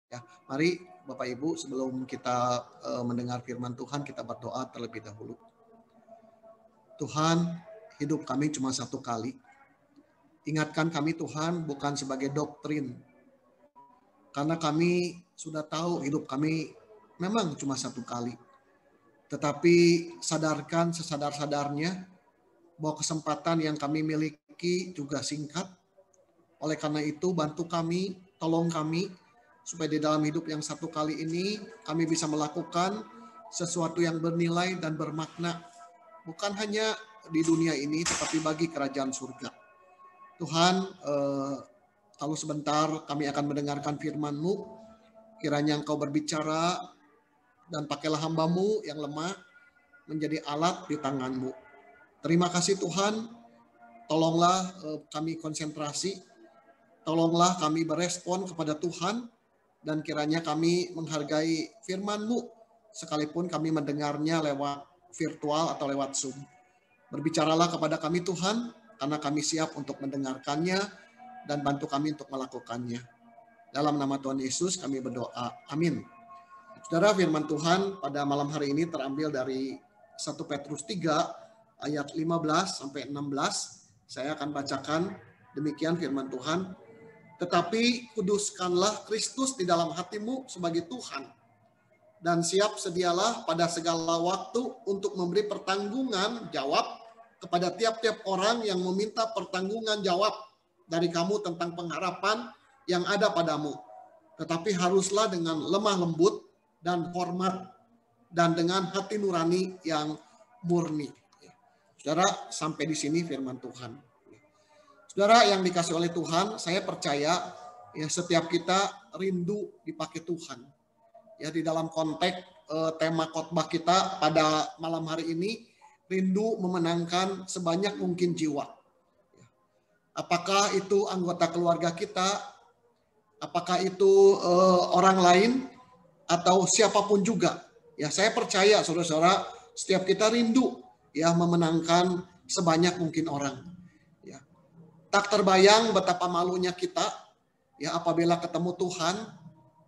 Ya, mari Bapak Ibu sebelum kita mendengar firman Tuhan kita berdoa terlebih dahulu. Tuhan, hidup kami cuma satu kali. Ingatkan kami Tuhan bukan sebagai doktrin. Karena kami sudah tahu hidup kami memang cuma satu kali. Tetapi sadarkan sesadar-sadarnya bahwa kesempatan yang kami miliki juga singkat. Oleh karena itu bantu kami, tolong kami supaya di dalam hidup yang satu kali ini kami bisa melakukan sesuatu yang bernilai dan bermakna. Bukan hanya di dunia ini tetapi bagi kerajaan surga. Tuhan, kalau sebentar kami akan mendengarkan firman-Mu, kiranya Engkau berbicara dan pakailah hamba-Mu yang lemah menjadi alat di tangan-Mu. Terima kasih Tuhan, tolonglah kami konsentrasi, tolonglah kami berespon kepada Tuhan, dan kiranya kami menghargai firman-Mu, sekalipun kami mendengarnya lewat virtual atau lewat Zoom. Berbicaralah kepada kami Tuhan, karena kami siap untuk mendengarkannya, dan bantu kami untuk melakukannya. Dalam nama Tuhan Yesus kami berdoa, amin. Saudara, firman Tuhan pada malam hari ini terambil dari 1 Petrus 3 ayat 15 sampai 16. Saya akan bacakan demikian firman Tuhan. Tetapi kuduskanlah Kristus di dalam hatimu sebagai Tuhan. Dan siap sedialah pada segala waktu untuk memberi pertanggungan jawab kepada tiap-tiap orang yang meminta pertanggungan jawab dari kamu tentang pengharapan yang ada padamu. Tetapi haruslah dengan lemah lembut dan hormat dan dengan hati nurani yang murni. Saudara, sampai di sini firman Tuhan. Saudara yang dikasih oleh Tuhan, saya percaya ya setiap kita rindu dipakai Tuhan. Ya di dalam konteks tema khotbah kita pada malam hari ini, rindu memenangkan sebanyak mungkin jiwa. Apakah itu anggota keluarga kita, apakah itu orang lain, atau siapapun juga. Ya saya percaya saudara-saudara, setiap kita rindu ya memenangkan sebanyak mungkin orang. Tak terbayang betapa malunya kita ya apabila ketemu Tuhan,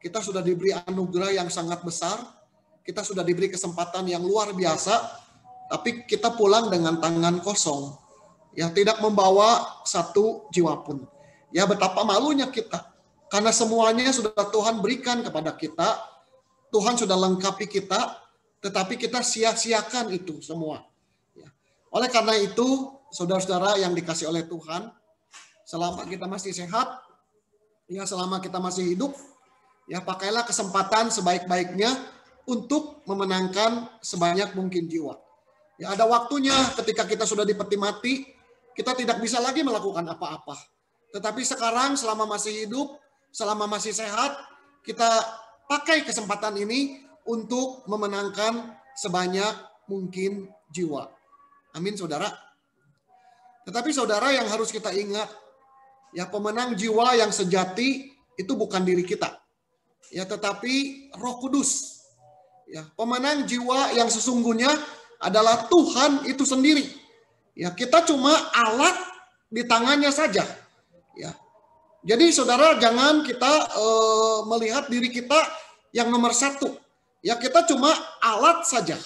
kita sudah diberi anugerah yang sangat besar, kita sudah diberi kesempatan yang luar biasa, tapi kita pulang dengan tangan kosong, ya tidak membawa satu jiwa pun. Ya betapa malunya kita, karena semuanya sudah Tuhan berikan kepada kita, Tuhan sudah lengkapi kita, tetapi kita sia-siakan itu semua. Ya. Oleh karena itu, saudara-saudara yang dikasih oleh Tuhan, selama kita masih sehat, ya selama kita masih hidup, ya pakailah kesempatan sebaik-baiknya untuk memenangkan sebanyak mungkin jiwa. Ya ada waktunya ketika kita sudah di peti mati, kita tidak bisa lagi melakukan apa-apa. Tetapi sekarang selama masih hidup, selama masih sehat, kita pakai kesempatan ini untuk memenangkan sebanyak mungkin jiwa. Amin saudara. Tetapi saudara yang harus kita ingat, ya pemenang jiwa yang sejati itu bukan diri kita, ya tetapi Roh Kudus. Ya pemenang jiwa yang sesungguhnya adalah Tuhan itu sendiri. Ya kita cuma alat di tangannya saja. Ya jadi saudara jangan kita melihat diri kita yang nomor satu. Ya kita cuma alat saja.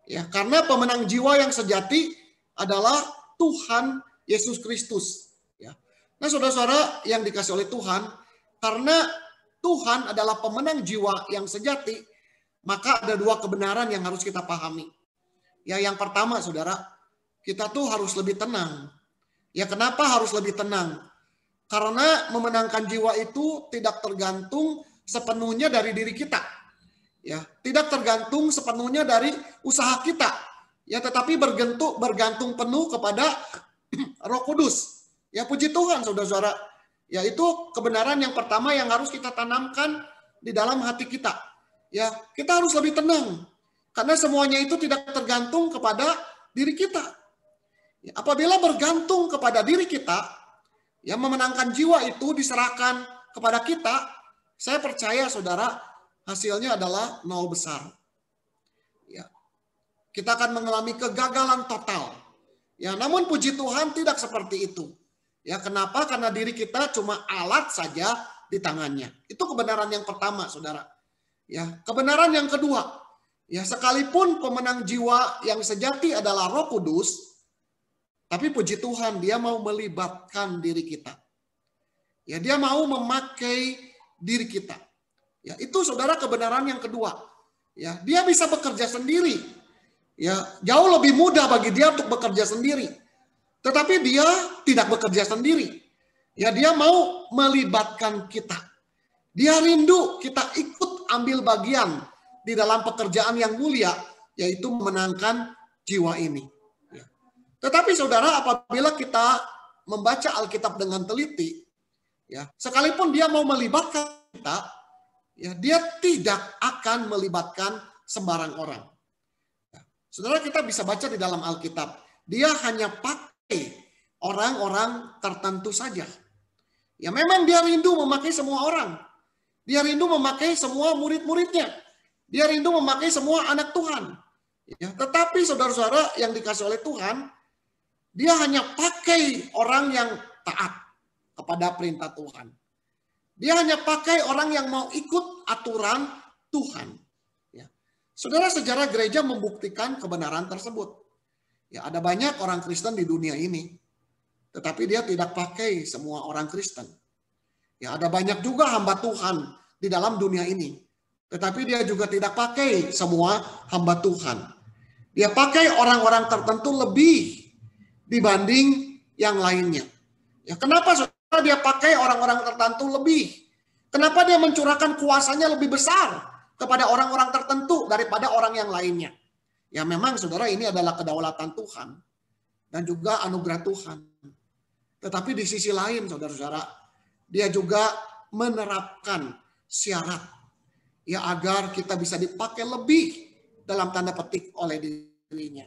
Ya karena pemenang jiwa yang sejati adalah Tuhan Yesus Kristus. Nah saudara-saudara yang dikasih oleh Tuhan, karena Tuhan adalah pemenang jiwa yang sejati, maka ada dua kebenaran yang harus kita pahami. Ya yang pertama saudara, kita tuh harus lebih tenang. Ya kenapa harus lebih tenang? Karena memenangkan jiwa itu tidak tergantung sepenuhnya dari diri kita. Ya, tidak tergantung sepenuhnya dari usaha kita. Ya tetapi bergantung penuh kepada Roh Kudus. Ya puji Tuhan saudara-saudara. Ya itu kebenaran yang pertama yang harus kita tanamkan di dalam hati kita. Ya kita harus lebih tenang. Karena semuanya itu tidak tergantung kepada diri kita. Ya, apabila bergantung kepada diri kita, ya memenangkan jiwa itu diserahkan kepada kita, saya percaya saudara hasilnya adalah nol besar. Ya, kita akan mengalami kegagalan total. Ya, namun puji Tuhan tidak seperti itu. Ya, kenapa? Karena diri kita cuma alat saja di tangannya. Itu kebenaran yang pertama, saudara. Ya, kebenaran yang kedua, ya sekalipun pemenang jiwa yang sejati adalah Roh Kudus, tapi puji Tuhan dia mau melibatkan diri kita. Ya, dia mau memakai diri kita. Ya, itu saudara kebenaran yang kedua. Ya, dia bisa bekerja sendiri. Ya, jauh lebih mudah bagi dia untuk bekerja sendiri. Tetapi dia tidak bekerja sendiri. Ya, dia mau melibatkan kita. Dia rindu kita ikut ambil bagian di dalam pekerjaan yang mulia, yaitu memenangkan jiwa ini. Ya. Tetapi saudara, apabila kita membaca Alkitab dengan teliti, ya, sekalipun dia mau melibatkan kita, ya, dia tidak akan melibatkan sembarang orang. Ya. Saudara, kita bisa baca di dalam Alkitab, dia hanya pakai orang-orang tertentu saja. Ya, memang dia rindu memakai semua orang. Dia rindu memakai semua murid-muridnya. Dia rindu memakai semua anak Tuhan. Ya, tetapi saudara-saudara yang dikasih oleh Tuhan, dia hanya pakai orang yang taat kepada perintah Tuhan. Dia hanya pakai orang yang mau ikut aturan Tuhan. Ya. Saudara, sejarah gereja membuktikan kebenaran tersebut. Ya, ada banyak orang Kristen di dunia ini, tetapi dia tidak pakai semua orang Kristen. Ya, ada banyak juga hamba Tuhan di dalam dunia ini, tetapi dia juga tidak pakai semua hamba Tuhan. Dia pakai orang-orang tertentu lebih dibanding yang lainnya. Ya, kenapa saudara dia pakai orang-orang tertentu lebih? Kenapa dia mencurahkan kuasanya lebih besar kepada orang-orang tertentu daripada orang yang lainnya? Ya, memang saudara, ini adalah kedaulatan Tuhan dan juga anugerah Tuhan. Tetapi di sisi lain, saudara-saudara, dia juga menerapkan syarat ya agar kita bisa dipakai lebih dalam tanda petik oleh dirinya.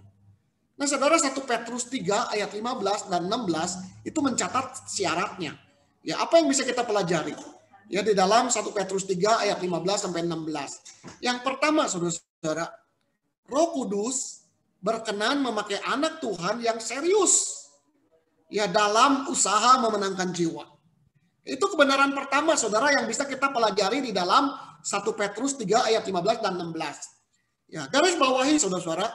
Nah, saudara, 1 Petrus 3 ayat 15 dan 16 itu mencatat syaratnya. Ya, apa yang bisa kita pelajari? Ya, di dalam 1 Petrus 3 ayat 15 sampai 16. Yang pertama, saudara-saudara, Roh Kudus berkenan memakai anak Tuhan yang serius ya dalam usaha memenangkan jiwa. Itu kebenaran pertama, saudara, yang bisa kita pelajari di dalam 1 Petrus 3 ayat 15 dan 16. Ya, garis bawahi, saudara-saudara,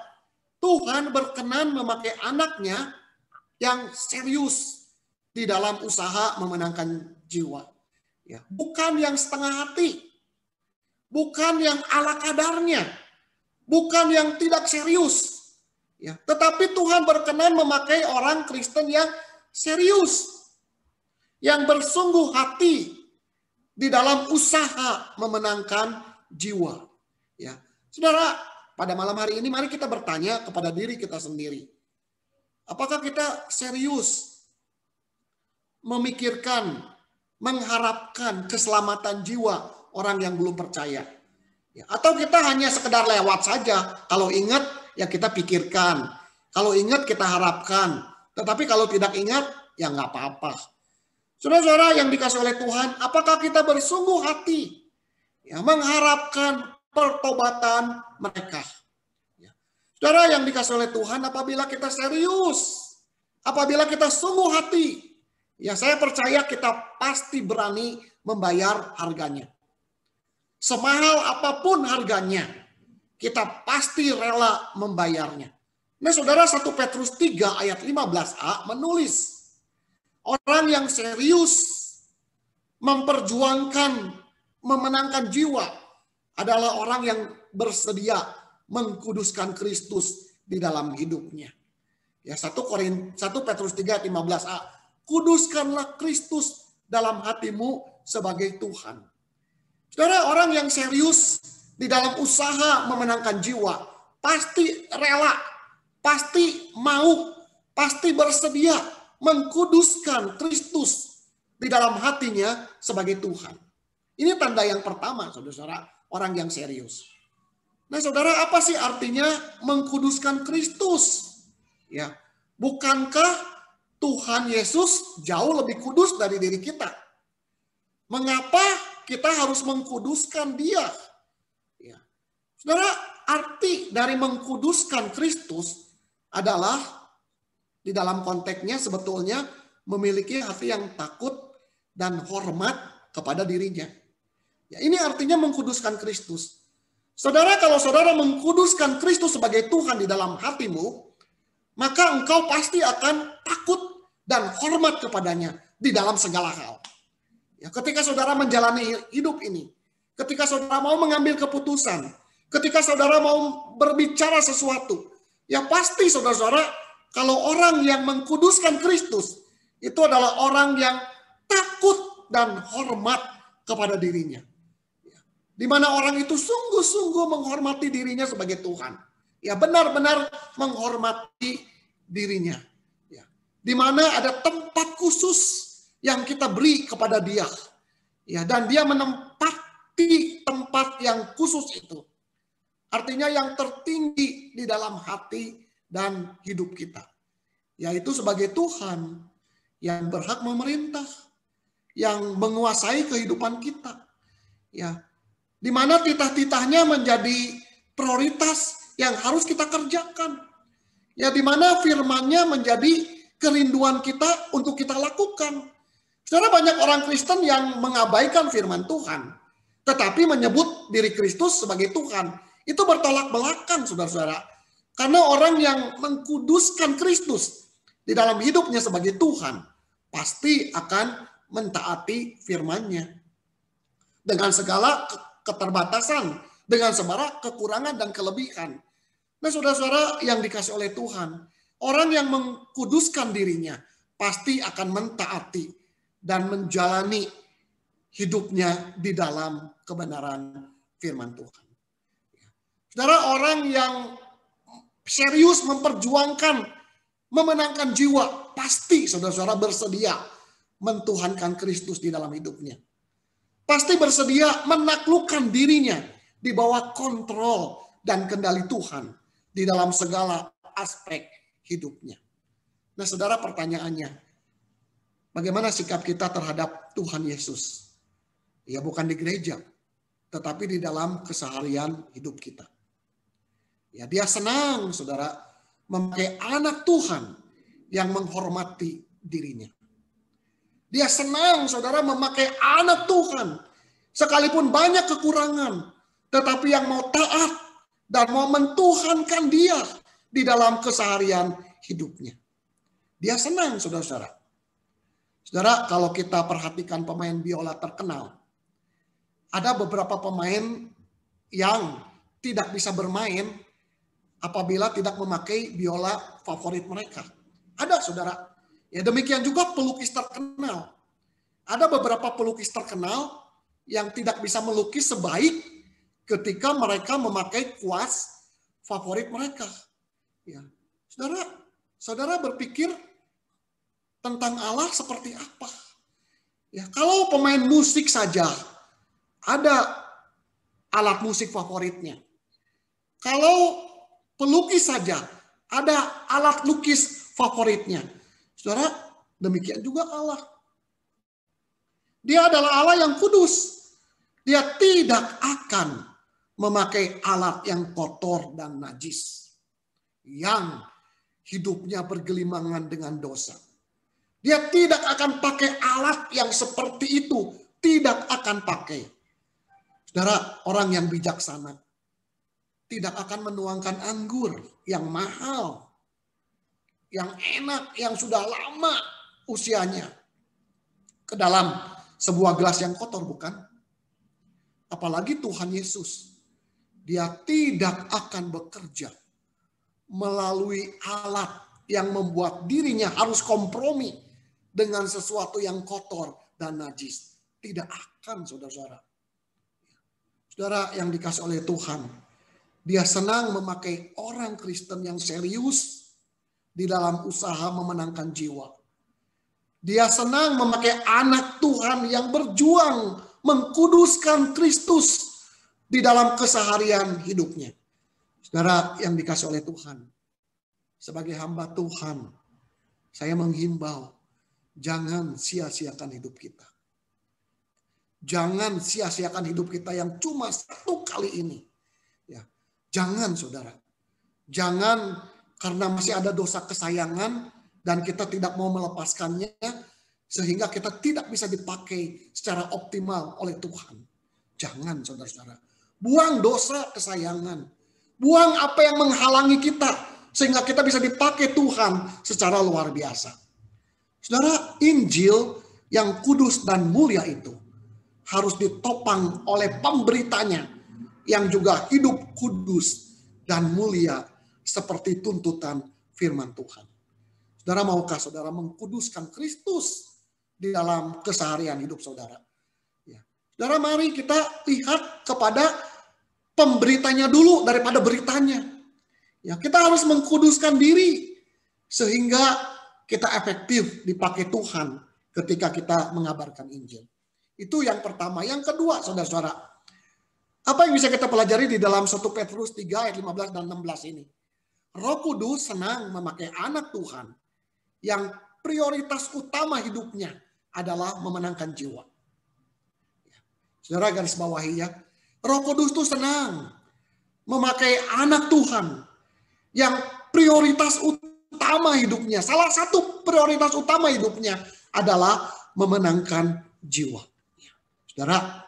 Tuhan berkenan memakai anaknya yang serius di dalam usaha memenangkan jiwa. Ya, bukan yang setengah hati, bukan yang ala kadarnya, bukan yang tidak serius. Ya, tetapi Tuhan berkenan memakai orang Kristen yang serius, yang bersungguh hati di dalam usaha memenangkan jiwa. Ya, saudara, pada malam hari ini mari kita bertanya kepada diri kita sendiri. Apakah kita serius memikirkan, mengharapkan keselamatan jiwa orang yang belum percaya? Ya, atau kita hanya sekedar lewat saja. Kalau ingat ya kita pikirkan. Kalau ingat kita harapkan. Tetapi kalau tidak ingat ya nggak apa-apa. Saudara-saudara yang dikasih oleh Tuhan, apakah kita bersungguh hati ya, mengharapkan pertobatan mereka? Ya. Saudara yang dikasih oleh Tuhan, apabila kita serius, apabila kita sungguh hati, ya saya percaya kita pasti berani membayar harganya. Semahal apapun harganya, kita pasti rela membayarnya. Nah, saudara, 1 Petrus 3 ayat 15a menulis, orang yang serius memperjuangkan, memenangkan jiwa adalah orang yang bersedia mengkuduskan Kristus di dalam hidupnya. Ya, 1 Petrus 3 ayat 15a, kuduskanlah Kristus dalam hatimu sebagai Tuhan. Saudara, orang yang serius di dalam usaha memenangkan jiwa pasti rela, pasti mau, pasti bersedia mengkuduskan Kristus di dalam hatinya sebagai Tuhan. Ini tanda yang pertama, saudara-saudara, orang yang serius. Nah, saudara, apa sih artinya mengkuduskan Kristus? Ya, bukankah Tuhan Yesus jauh lebih kudus dari diri kita? Mengapa kita harus mengkuduskan Dia? Ya. Saudara, arti dari mengkuduskan Kristus adalah di dalam konteksnya sebetulnya memiliki hati yang takut dan hormat kepada dirinya. Ya, ini artinya mengkuduskan Kristus. Saudara, kalau saudara mengkuduskan Kristus sebagai Tuhan di dalam hatimu, maka engkau pasti akan takut dan hormat kepadanya di dalam segala hal. Ya, ketika saudara menjalani hidup ini, ketika saudara mau mengambil keputusan, ketika saudara mau berbicara sesuatu, ya pasti saudara-saudara, kalau orang yang mengkuduskan Kristus, itu adalah orang yang takut dan hormat kepada dirinya. Di mana orang itu sungguh-sungguh menghormati dirinya sebagai Tuhan. Ya, benar-benar menghormati dirinya. Ya. Di mana ada tempat khusus yang kita beri kepada dia. Ya, dan dia menempati tempat yang khusus itu. Artinya yang tertinggi di dalam hati dan hidup kita. Yaitu sebagai Tuhan yang berhak memerintah, yang menguasai kehidupan kita. Ya, di mana titah-titahnya menjadi prioritas yang harus kita kerjakan. Ya, di mana firman-Nya menjadi kerinduan kita untuk kita lakukan. Saudara, banyak orang Kristen yang mengabaikan firman Tuhan, tetapi menyebut diri Kristus sebagai Tuhan. Itu bertolak belakang, saudara-saudara. Karena orang yang mengkuduskan Kristus di dalam hidupnya sebagai Tuhan, pasti akan mentaati firman-Nya. Dengan segala keterbatasan, dengan segala kekurangan dan kelebihan. Nah, saudara-saudara yang dikasih oleh Tuhan, orang yang mengkuduskan dirinya pasti akan mentaati dan menjalani hidupnya di dalam kebenaran firman Tuhan. Saudara, orang yang serius memperjuangkan, memenangkan jiwa, pasti saudara-saudara bersedia mentuhankan Kristus di dalam hidupnya. Pasti bersedia menaklukkan dirinya di bawah kontrol dan kendali Tuhan di dalam segala aspek hidupnya. Nah, saudara, pertanyaannya, bagaimana sikap kita terhadap Tuhan Yesus? Ya, bukan di gereja, tetapi di dalam keseharian hidup kita. Ya, dia senang, saudara, memakai anak Tuhan yang menghormati dirinya. Dia senang, saudara, memakai anak Tuhan. Sekalipun banyak kekurangan, tetapi yang mau taat dan mau mentuhankan dia di dalam keseharian hidupnya. Dia senang, saudara-saudara. Saudara, kalau kita perhatikan pemain biola terkenal, ada beberapa pemain yang tidak bisa bermain apabila tidak memakai biola favorit mereka. Ada, saudara. Ya, demikian juga pelukis terkenal. Ada beberapa pelukis terkenal yang tidak bisa melukis sebaik ketika mereka memakai kuas favorit mereka. Ya. Saudara berpikir tentang Allah seperti apa? Ya, kalau pemain musik saja ada alat musik favoritnya. Kalau pelukis saja ada alat lukis favoritnya. Saudara, demikian juga Allah. Dia adalah Allah yang kudus. Dia tidak akan memakai alat yang kotor dan najis, yang hidupnya bergelimangan dengan dosa. Dia tidak akan pakai alat yang seperti itu. Tidak akan pakai. Saudara, orang yang bijaksana tidak akan menuangkan anggur yang mahal, yang enak, yang sudah lama usianya ke dalam sebuah gelas yang kotor, bukan? Apalagi Tuhan Yesus. Dia tidak akan bekerja melalui alat yang membuat dirinya harus kompromi dengan sesuatu yang kotor dan najis. Tidak akan, saudara-saudara. Saudara yang dikasih oleh Tuhan, dia senang memakai orang Kristen yang serius di dalam usaha memenangkan jiwa. Dia senang memakai anak Tuhan yang berjuang mengkuduskan Kristus di dalam keseharian hidupnya. Saudara yang dikasih oleh Tuhan, sebagai hamba Tuhan, saya menghimbau, jangan sia-siakan hidup kita. Jangan sia-siakan hidup kita yang cuma satu kali ini. Ya, jangan, saudara. Jangan karena masih ada dosa kesayangan dan kita tidak mau melepaskannya, sehingga kita tidak bisa dipakai secara optimal oleh Tuhan. Jangan, saudara-saudara. Buang dosa kesayangan. Buang apa yang menghalangi kita sehingga kita bisa dipakai Tuhan secara luar biasa. Saudara, Injil yang kudus dan mulia itu harus ditopang oleh pemberitanya yang juga hidup kudus dan mulia seperti tuntutan firman Tuhan. Saudara, maukah saudara mengkuduskan Kristus di dalam keseharian hidup saudara? Ya. Saudara, mari kita lihat kepada pemberitanya dulu daripada beritanya. Ya, kita harus mengkuduskan diri sehingga kita efektif dipakai Tuhan ketika kita mengabarkan Injil. Itu yang pertama. Yang kedua, saudara-saudara, apa yang bisa kita pelajari di dalam 1 Petrus 3 ayat 15 dan 16 ini? Roh Kudus senang memakai anak Tuhan yang prioritas utama hidupnya adalah memenangkan jiwa. Saudara, garis bawahi ya. Roh Kudus itu senang memakai anak Tuhan yang prioritas utama hidupnya. Salah satu prioritas utama hidupnya adalah memenangkan jiwa. Saudara,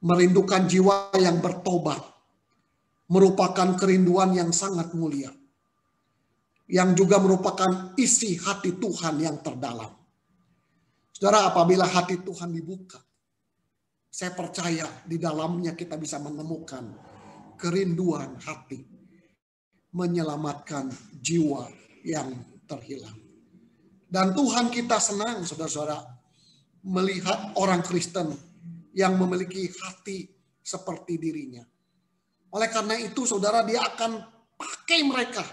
merindukan jiwa yang bertobat merupakan kerinduan yang sangat mulia. Yang juga merupakan isi hati Tuhan yang terdalam. Saudara, apabila hati Tuhan dibuka, saya percaya di dalamnya kita bisa menemukan kerinduan hati menyelamatkan jiwa yang terhilang. Dan Tuhan kita senang, saudara-saudara, melihat orang Kristen yang memiliki hati seperti dirinya. Oleh karena itu, saudara, dia akan pakai mereka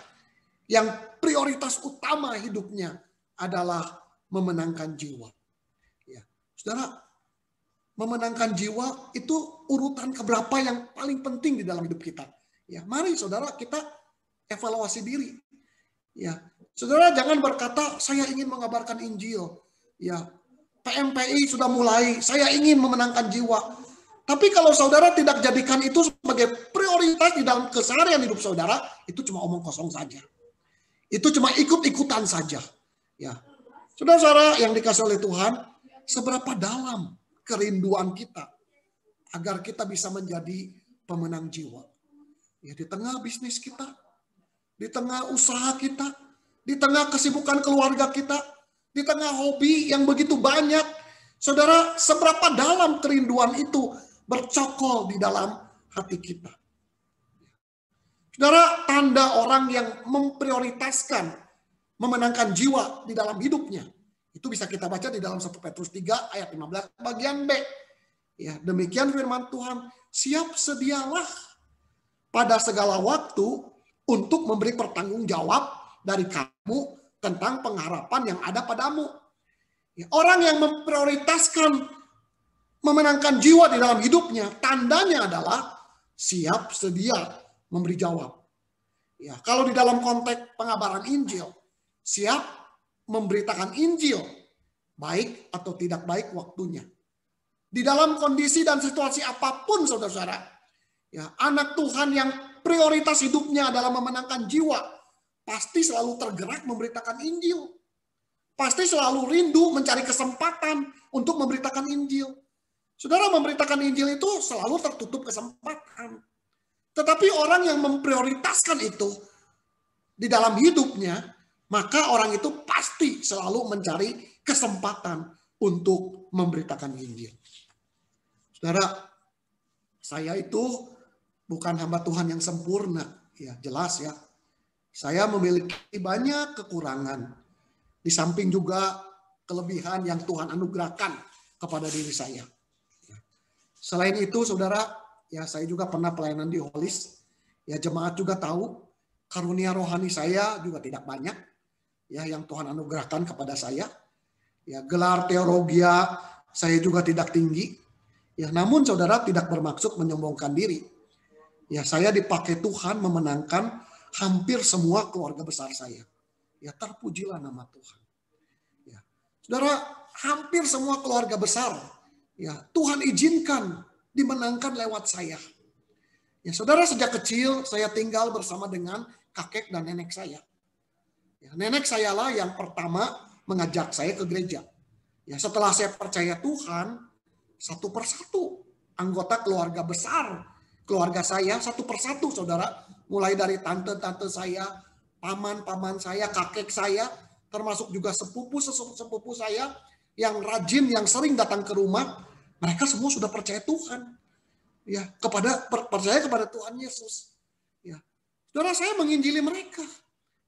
yang prioritas utama hidupnya adalah memenangkan jiwa. Ya, saudara, memenangkan jiwa itu urutan keberapa yang paling penting di dalam hidup kita. Ya, mari saudara kita evaluasi diri. Ya, saudara jangan berkata saya ingin mengabarkan Injil. Ya, PMPI sudah mulai, saya ingin memenangkan jiwa. Tapi kalau saudara tidak jadikan itu sebagai prioritas di dalam keseharian hidup saudara, itu cuma omong kosong saja. Itu cuma ikut-ikutan saja. Ya, saudara-saudara yang dikasih oleh Tuhan, seberapa dalam kerinduan kita agar kita bisa menjadi pemenang jiwa. Ya, di tengah bisnis kita, di tengah usaha kita, di tengah kesibukan keluarga kita, di tengah hobi yang begitu banyak. Saudara, seberapa dalam kerinduan itu bercokol di dalam hati kita. Saudara, tanda orang yang memprioritaskan memenangkan jiwa di dalam hidupnya. Itu bisa kita baca di dalam 1 Petrus 3 ayat 15 bagian B. Ya, demikian firman Tuhan, siap sedialah pada segala waktu untuk memberi pertanggungjawab dari kamu tentang pengharapan yang ada padamu. Ya, orang yang memprioritaskan memenangkan jiwa di dalam hidupnya, tandanya adalah siap sedia memberi jawab. Ya, kalau di dalam konteks pengabaran Injil, siap memberitakan Injil, baik atau tidak baik waktunya. Di dalam kondisi dan situasi apapun, saudara-saudara, ya, anak Tuhan yang prioritas hidupnya adalah memenangkan jiwa, pasti selalu tergerak memberitakan Injil. Pasti selalu rindu mencari kesempatan untuk memberitakan Injil. Saudara, memberitakan Injil itu selalu tertutup kesempatan. Tetapi orang yang memprioritaskan itu di dalam hidupnya, maka orang itu pasti selalu mencari kesempatan untuk memberitakan Injil. Saudara, saya itu bukan hamba Tuhan yang sempurna, ya jelas ya. Saya memiliki banyak kekurangan, di samping juga kelebihan yang Tuhan anugerahkan kepada diri saya. Selain itu, saudara, ya saya juga pernah pelayanan di Holis. Ya jemaat juga tahu karunia rohani saya juga tidak banyak, ya yang Tuhan anugerahkan kepada saya. Ya gelar teologia saya juga tidak tinggi. Ya namun saudara tidak bermaksud menyombongkan diri. Ya saya dipakai Tuhan memenangkan hampir semua keluarga besar saya. Ya terpujilah nama Tuhan. Ya, saudara, hampir semua keluarga besar, ya Tuhan izinkan dimenangkan lewat saya. Ya, saudara, sejak kecil saya tinggal bersama dengan kakek dan nenek saya. Ya, nenek saya lah yang pertama mengajak saya ke gereja. Ya, setelah saya percaya Tuhan, satu persatu anggota keluarga besar, keluarga saya satu persatu, saudara, mulai dari tante-tante saya, paman-paman saya, kakek saya, termasuk juga sepupu saya yang rajin, yang sering datang ke rumah, mereka semua sudah percaya Tuhan. Ya, percaya kepada Tuhan Yesus. Ya. Saudara, saya menginjili mereka.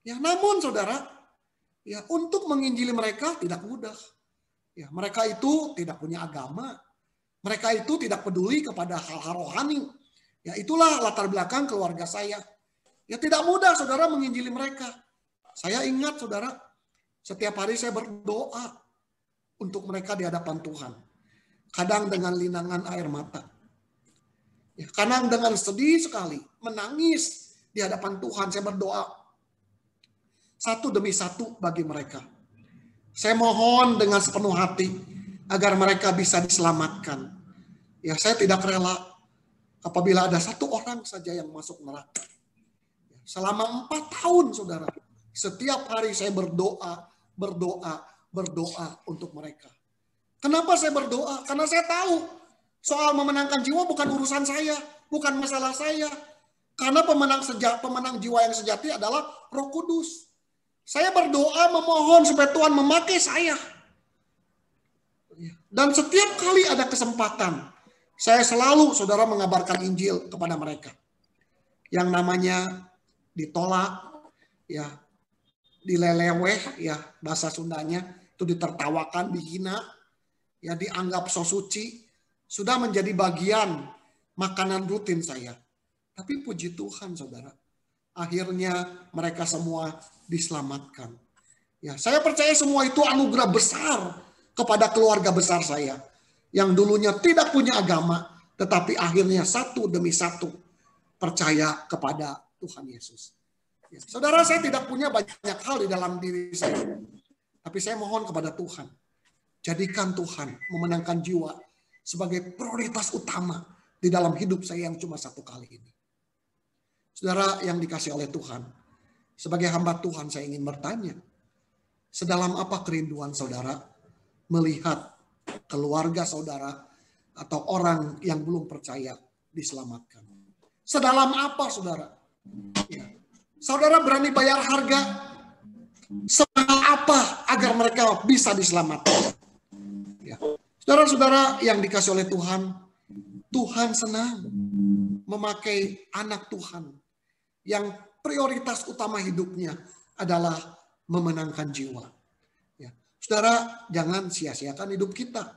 Ya, namun saudara, ya, untuk menginjili mereka tidak mudah. Ya, mereka itu tidak punya agama. Mereka itu tidak peduli kepada hal-hal rohani. Ya, itulah latar belakang keluarga saya. Ya, tidak mudah saudara menginjili mereka. Saya ingat saudara, setiap hari saya berdoa untuk mereka di hadapan Tuhan. Kadang dengan linangan air mata. Ya, kadang dengan sedih sekali, menangis di hadapan Tuhan. Saya berdoa satu demi satu bagi mereka. Saya mohon dengan sepenuh hati agar mereka bisa diselamatkan. Ya, saya tidak rela apabila ada satu orang saja yang masuk neraka. Selama 4 tahun, saudara, setiap hari saya berdoa untuk mereka. Kenapa saya berdoa? Karena saya tahu soal memenangkan jiwa bukan urusan saya, bukan masalah saya. Karena pemenang jiwa yang sejati adalah Roh Kudus. Saya berdoa memohon supaya Tuhan memakai saya. Dan setiap kali ada kesempatan, saya selalu saudara mengabarkan Injil kepada mereka. Yang namanya ditolak, ya, dileleweh, ya, bahasa Sundanya itu ditertawakan, dihina, ya, dianggap so suci, sudah menjadi bagian makanan rutin saya. Tapi puji Tuhan saudara, akhirnya mereka semua diselamatkan. Ya, saya percaya semua itu anugerah besar kepada keluarga besar saya yang dulunya tidak punya agama, tetapi akhirnya satu demi satu percaya kepada Tuhan Yesus. Ya, saudara, saya tidak punya banyak hal di dalam diri saya, tapi saya mohon kepada Tuhan, jadikan Tuhan memenangkan jiwa sebagai prioritas utama di dalam hidup saya yang cuma satu kali ini. Saudara yang dikasih oleh Tuhan, sebagai hamba Tuhan saya ingin bertanya, sedalam apa kerinduan saudara melihat keluarga saudara atau orang yang belum percaya diselamatkan? Sedalam apa saudara? Ya. Saudara berani bayar harga semahal apa agar mereka bisa diselamatkan? Ya. Saudara-saudara yang dikasih oleh Tuhan, Tuhan senang memakai anak Tuhan yang prioritas utama hidupnya adalah memenangkan jiwa. Ya. Saudara, jangan sia-siakan hidup kita.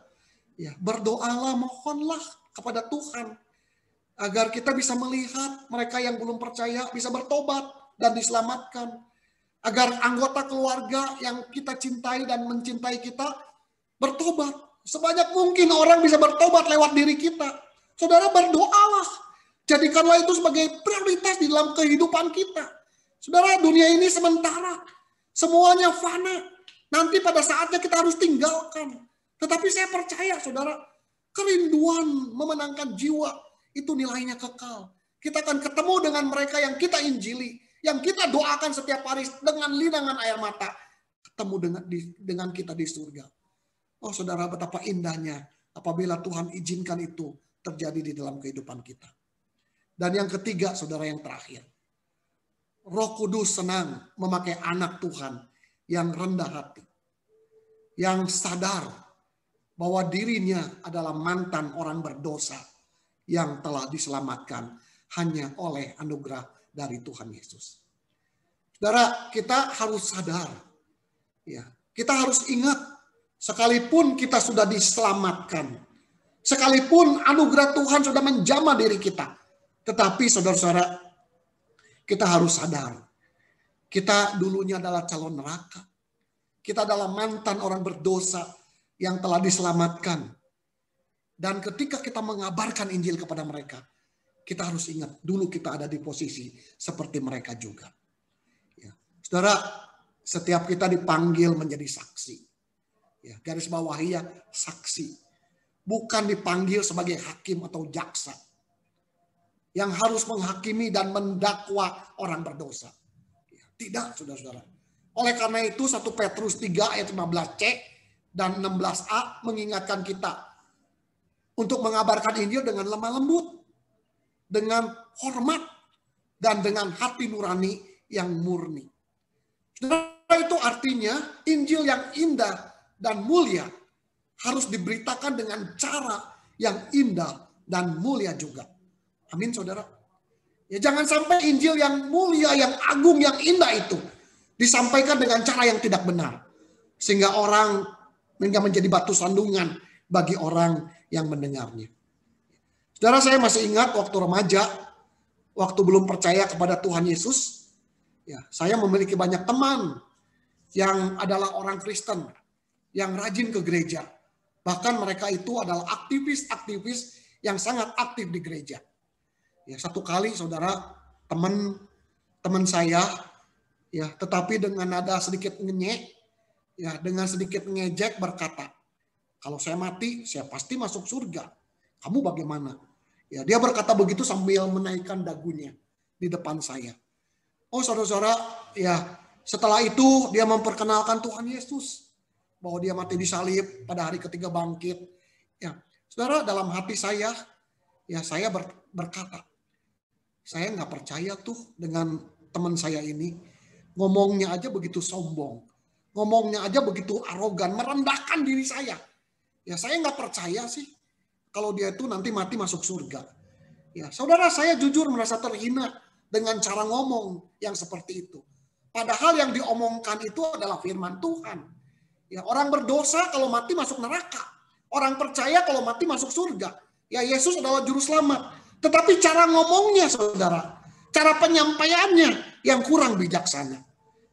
Ya, berdoalah, mohonlah kepada Tuhan agar kita bisa melihat mereka yang belum percaya bisa bertobat dan diselamatkan. Agar anggota keluarga yang kita cintai dan mencintai kita bertobat. Sebanyak mungkin orang bisa bertobat lewat diri kita. Saudara, berdoalah. Jadikanlah itu sebagai prioritas di dalam kehidupan kita. Saudara, dunia ini sementara. Semuanya fana. Nanti pada saatnya kita harus tinggalkan. Tetapi saya percaya, saudara, kerinduan memenangkan jiwa itu nilainya kekal. Kita akan ketemu dengan mereka yang kita injili, yang kita doakan setiap hari dengan linangan air mata. Ketemu dengan kita di surga. Oh saudara, betapa indahnya apabila Tuhan izinkan itu terjadi di dalam kehidupan kita. Dan yang ketiga, saudara, yang terakhir. Roh Kudus senang memakai anak Tuhan yang rendah hati. Yang sadar bahwa dirinya adalah mantan orang berdosa yang telah diselamatkan hanya oleh anugerah dari Tuhan Yesus. Saudara, kita harus sadar. Ya, kita harus ingat, sekalipun kita sudah diselamatkan, sekalipun anugerah Tuhan sudah menjamah diri kita, tetapi saudara-saudara, kita harus sadar, kita dulunya adalah calon neraka. Kita adalah mantan orang berdosa yang telah diselamatkan. Dan ketika kita mengabarkan Injil kepada mereka, kita harus ingat, dulu kita ada di posisi seperti mereka juga. Ya. Saudara, setiap kita dipanggil menjadi saksi. Ya, garis bawahi ya, saksi. Bukan dipanggil sebagai hakim atau jaksa yang harus menghakimi dan mendakwa orang berdosa. Ya, tidak, saudara-saudara. Oleh karena itu 1 Petrus 3 ayat 15c dan 16a mengingatkan kita untuk mengabarkan Injil dengan lemah lembut, dengan hormat, dan dengan hati nurani yang murni. Itu artinya Injil yang indah dan mulia harus diberitakan dengan cara yang indah dan mulia juga. Amin, saudara. Ya, jangan sampai Injil yang mulia, yang agung, yang indah itu disampaikan dengan cara yang tidak benar, sehingga orang menjadi batu sandungan bagi orang yang mendengarnya. Saudara, saya masih ingat waktu remaja, waktu belum percaya kepada Tuhan Yesus, ya, saya memiliki banyak teman yang adalah orang Kristen, yang rajin ke gereja. Bahkan mereka itu adalah aktivis-aktivis yang sangat aktif di gereja. Ya, satu kali saudara, teman saya, ya, tetapi dengan nada sedikit ngenyek, ya, dengan sedikit ngejek berkata, kalau saya mati, saya pasti masuk surga. Kamu bagaimana? Ya, dia berkata begitu sambil menaikkan dagunya di depan saya. Oh, saudara-saudara, ya, setelah itu dia memperkenalkan Tuhan Yesus, bahwa dia mati disalib, pada hari ketiga bangkit. Ya, saudara, dalam hati saya, ya, saya berkata, saya nggak percaya tuh dengan teman saya ini. Ngomongnya aja begitu sombong. Ngomongnya aja begitu arogan, merendahkan diri saya. Ya, saya nggak percaya sih kalau dia itu nanti mati masuk surga. Ya, saudara, saya jujur merasa terhina dengan cara ngomong yang seperti itu. Padahal yang diomongkan itu adalah firman Tuhan. Ya, orang berdosa kalau mati masuk neraka. Orang percaya kalau mati masuk surga. Ya, Yesus adalah juru selamat. Tetapi cara ngomongnya, saudara, cara penyampaiannya yang kurang bijaksana.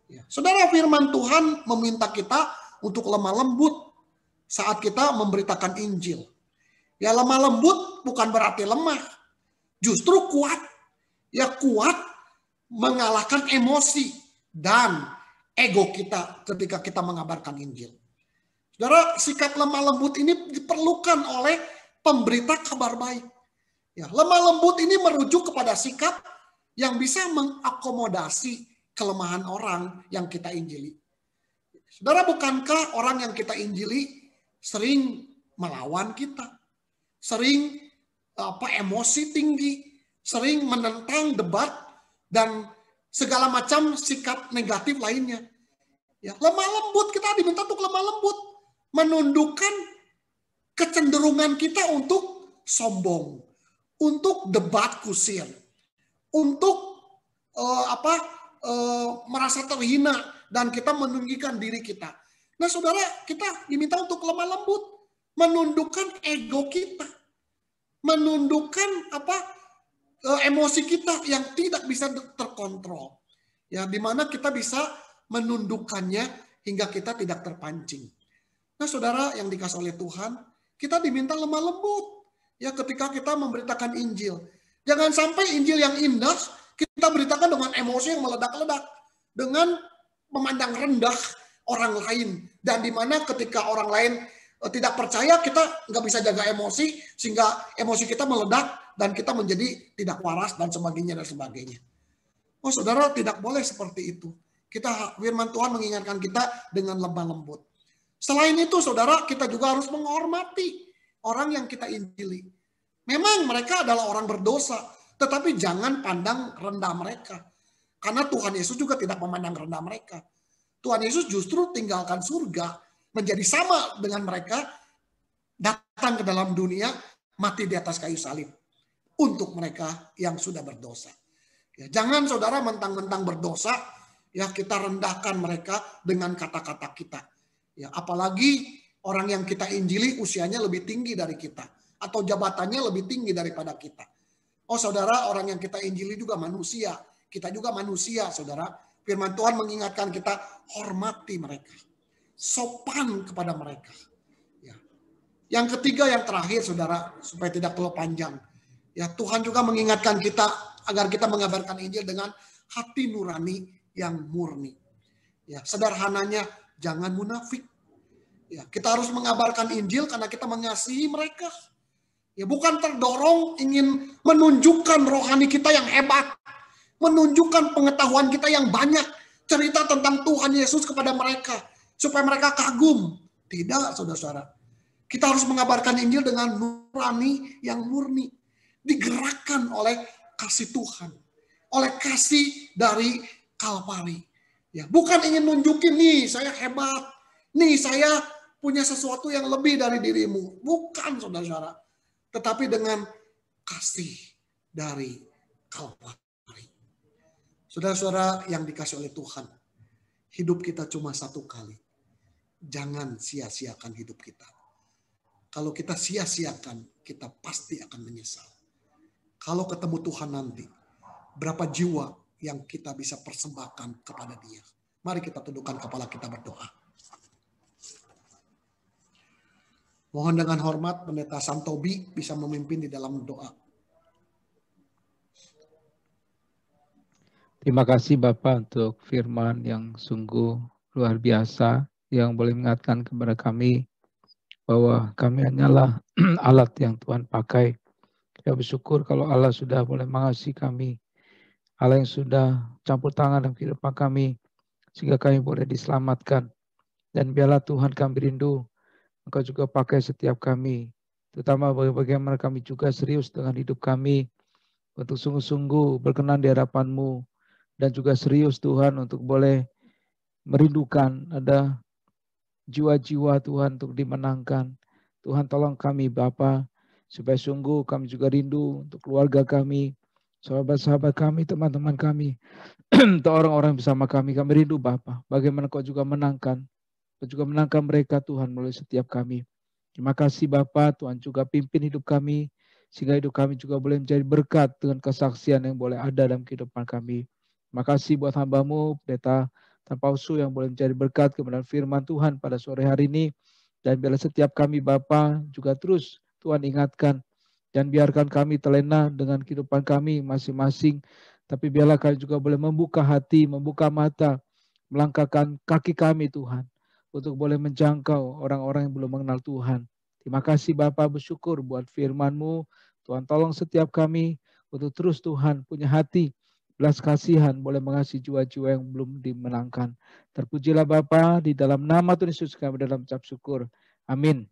Ya, saudara, firman Tuhan meminta kita untuk lemah lembut saat kita memberitakan Injil. Ya, lemah lembut bukan berarti lemah. Justru kuat. Ya, kuat mengalahkan emosi dan ego kita ketika kita mengabarkan Injil. Saudara, sikap lemah lembut ini diperlukan oleh pemberita kabar baik. Ya, lemah lembut ini merujuk kepada sikap yang bisa mengakomodasi kelemahan orang yang kita injili. Saudara, bukankah orang yang kita injili sering melawan kita, sering emosi tinggi, sering menentang, debat, dan segala macam sikap negatif lainnya. Ya, lemah lembut, kita diminta untuk lemah lembut, menundukkan kecenderungan kita untuk sombong, untuk debat kusir, untuk merasa terhina dan kita meninggikan diri kita. Nah, saudara, kita diminta untuk lemah lembut, menundukkan ego kita, menundukkan emosi kita yang tidak bisa terkontrol. Ya, di mana kita bisa menundukkannya hingga kita tidak terpancing. Nah, saudara yang dikasih oleh Tuhan, kita diminta lemah lembut. Ya, ketika kita memberitakan Injil. Jangan sampai Injil yang indah kita beritakan dengan emosi yang meledak-ledak. Dengan memandang rendah orang lain. Dan di mana ketika orang lain tidak percaya, kita nggak bisa jaga emosi. Sehingga emosi kita meledak dan kita menjadi tidak waras dan sebagainya dan sebagainya. Oh, saudara, tidak boleh seperti itu. Firman Tuhan mengingatkan kita dengan lemah lembut. Selain itu, saudara, kita juga harus menghormati orang yang kita injili. Memang mereka adalah orang berdosa, tetapi jangan pandang rendah mereka. Karena Tuhan Yesus juga tidak memandang rendah mereka. Tuhan Yesus justru tinggalkan surga, menjadi sama dengan mereka, datang ke dalam dunia, mati di atas kayu salib. Untuk mereka yang sudah berdosa. Ya, jangan saudara mentang-mentang berdosa, ya kita rendahkan mereka dengan kata-kata kita. Ya, apalagi orang yang kita injili usianya lebih tinggi dari kita. Atau jabatannya lebih tinggi daripada kita. Oh, saudara, orang yang kita injili juga manusia. Kita juga manusia, saudara. Firman Tuhan mengingatkan kita, hormati mereka. Sopan kepada mereka. Ya. Yang ketiga, yang terakhir, saudara, supaya tidak terlalu panjang. Ya, Tuhan juga mengingatkan kita agar kita mengabarkan Injil dengan hati nurani yang murni. Ya, sederhananya, jangan munafik. Ya, kita harus mengabarkan Injil karena kita mengasihi mereka. Ya, bukan terdorong ingin menunjukkan rohani kita yang hebat, menunjukkan pengetahuan kita yang banyak, cerita tentang Tuhan Yesus kepada mereka supaya mereka kagum, Tidak, saudara-saudara. Kita harus mengabarkan Injil dengan nurani yang murni. Digerakkan oleh kasih Tuhan. Oleh kasih dari Kalvari. Ya, bukan ingin nunjukin nih saya hebat. Nih saya punya sesuatu yang lebih dari dirimu. Bukan, saudara-saudara. Tetapi dengan kasih dari Kalvari. Saudara-saudara yang dikasih oleh Tuhan. Hidup kita cuma satu kali. Jangan sia-siakan hidup kita. Kalau kita sia-siakan, kita pasti akan menyesal. Kalau ketemu Tuhan nanti, berapa jiwa yang kita bisa persembahkan kepada Dia. Mari kita tundukkan kepala kita berdoa. Mohon dengan hormat Pendeta Santobi bisa memimpin di dalam doa. Terima kasih Bapak untuk firman yang sungguh luar biasa yang boleh mengingatkan kepada kami bahwa kami hanyalah alat yang Tuhan pakai. Kita bersyukur kalau Allah sudah boleh mengasihi kami. Allah yang sudah campur tangan dalam kehidupan kami sehingga kami boleh diselamatkan. Dan biarlah Tuhan kami rindu Engkau juga pakai setiap kami. Terutama bagaimana kami juga serius dengan hidup kami untuk sungguh-sungguh berkenan di hadapan-Mu. Dan juga serius Tuhan untuk boleh merindukan ada jiwa-jiwa Tuhan untuk dimenangkan. Tuhan tolong kami Bapa supaya sungguh kami juga rindu untuk keluarga kami, sahabat-sahabat kami, teman-teman kami, untuk orang-orang bersama kami. Kami rindu Bapa. Bagaimana Kau juga menangkan. Kau juga menangkan mereka Tuhan melalui setiap kami. Terima kasih Bapa, Tuhan juga pimpin hidup kami. Sehingga hidup kami juga boleh menjadi berkat dengan kesaksian yang boleh ada dalam kehidupan kami. Terima kasih buat hamba-Mu, Pendeta Tan Pausu yang boleh menjadi berkat kebenaran firman Tuhan pada sore hari ini. Dan biarlah setiap kami Bapa juga terus Tuhan ingatkan. Dan biarkan kami terlena dengan kehidupan kami masing-masing. Tapi biarlah kami juga boleh membuka hati, membuka mata, melangkahkan kaki kami Tuhan. Untuk boleh menjangkau orang-orang yang belum mengenal Tuhan. Terima kasih Bapa, bersyukur buat firman-Mu. Tuhan tolong setiap kami untuk terus Tuhan punya hati belas kasihan boleh mengasihi jiwa-jiwa yang belum dimenangkan. Terpujilah Bapa di dalam nama Tuhan Yesus kami dalam ucap syukur. Amin.